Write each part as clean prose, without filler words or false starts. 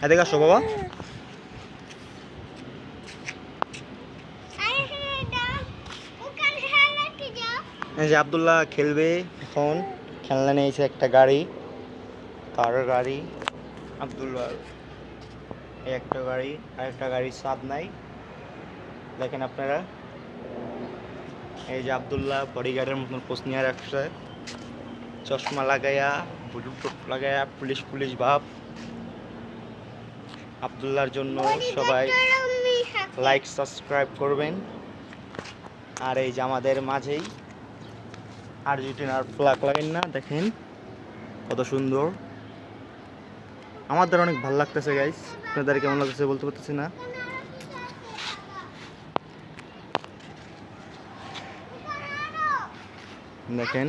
এদিকে আসো বাবা। এই যে আব্দুল্লাহ খেলবে এখন। খেলনা নিয়েছে একটা গাড়ি, কার গাড়ি আব্দুল্লাহ। এই একটা গাড়ি, আর একটা গাড়ির স্বাদ নাই, দেখেন আপনারা। এই যে আব্দুল্লাহ বডিগার্ডের মতন পোস্ট নিয়ে রাখছে, চশমা লাগাইয়া, ব্লুটুথ লাগাইয়া, পুলিশ পুলিশ ভাব। আব্দুল্লাহর জন্য সবাই লাইক সাবস্ক্রাইব করবেন। আর এই যে আমাদের মাঝেই আর্জেন্টিনার ফ্ল্যাগ লাগাইন না, দেখেন কত সুন্দর। আমাদের অনেক ভালো লাগতেছে গাইস, আপনাদের কেমন লাগতেছে বলতে পারতেছি না। দেখেন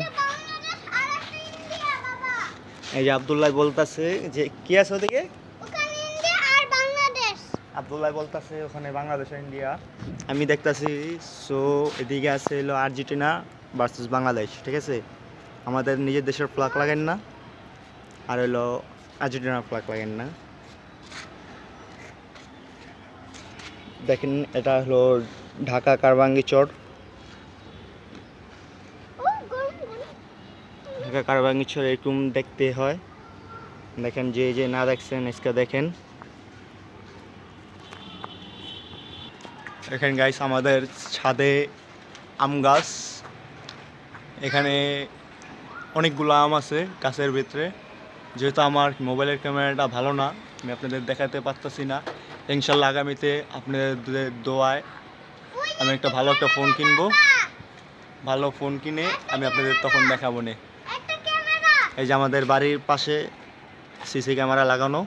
এই যে আব্দুল্লাহ বলতেছে যে কি আছে ওদিকে, আব্দুল্লাহ বলতেছে ওখানে বাংলাদেশ আর ইন্ডিয়া আমি দেখতেছি। সো এদিকে আছে হলো আর্জেন্টিনা ভার্সেস বাংলাদেশ, ঠিক আছে। আমাদের নিজের দেশের ফ্ল্যাগ লাগেন না, আর হলো আর্জেন্টিনার ফ্ল্যাগ লাগেন না। দেখেন এটা হলো ঢাকা কারবাঙ্গি চর, ঢাকা কারবাঙ্গি চর এরকম দেখতে হয়। দেখেন যে যে না দেখছেন আজকে দেখেন। এখানে গাইস আমাদের ছাদে আম গাছ, এখানে অনেকগুলো আম আছে গাছের ভিতরে। যেহেতু আমার মোবাইলের ক্যামেরাটা ভালো না, আমি আপনাদের দেখাতে পারতেছি না। ইনশাল্লাহ আগামীতে আপনাদের দোয়ায় আমি একটা ভালো একটা ফোন কিনবো, ভালো ফোন কিনে আমি আপনাদের তখন দেখাবো নে। এই যে আমাদের বাড়ির পাশে সিসি ক্যামেরা লাগানো,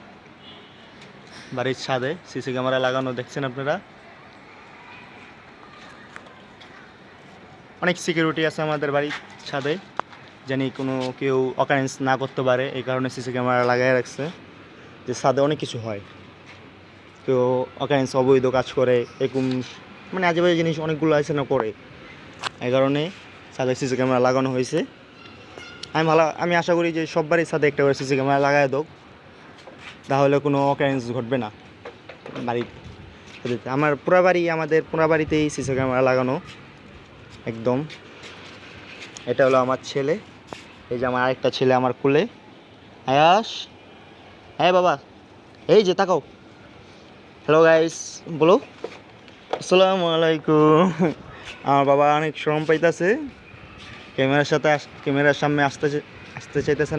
বাড়ির ছাদে সিসি ক্যামেরা লাগানো, দেখছেন আপনারা। অনেক সিকিউরিটি আছে আমাদের বাড়ির ছাদে, জানি কোনো কেউ অকারেন্স না করতে পারে, এই কারণে সিসি ক্যামেরা লাগাই রাখছে। যে ছাদে অনেক কিছু হয়, কেউ অকারেন্স অবৈধ কাজ করে, এরকম মানে আজেবাজে জিনিস অনেকগুলো আছে না করে, এই কারণে ছাদে সিসি ক্যামেরা লাগানো হয়েছে। আমি আশা করি যে সব বাড়ির ছাদে একটা করে সিসি ক্যামেরা লাগাই দেব, তাহলে কোনো অকারেন্স ঘটবে না বাড়ির। আমার আমাদের পুরা বাড়িতেই সিসি ক্যামেরা লাগানো একদম। এটা হলো আমার ছেলে, এই যে আমার আরেকটা ছেলে আমার কোলে, আয়াস। হ্যাঁ বাবা, এই যে তাকাও। হ্যালো গাইস, বলো আসসালামু আলাইকুম। আমার বাবা অনেক শরম পাইতেছে, ক্যামেরার সামনে আসতে চাইতেছে না।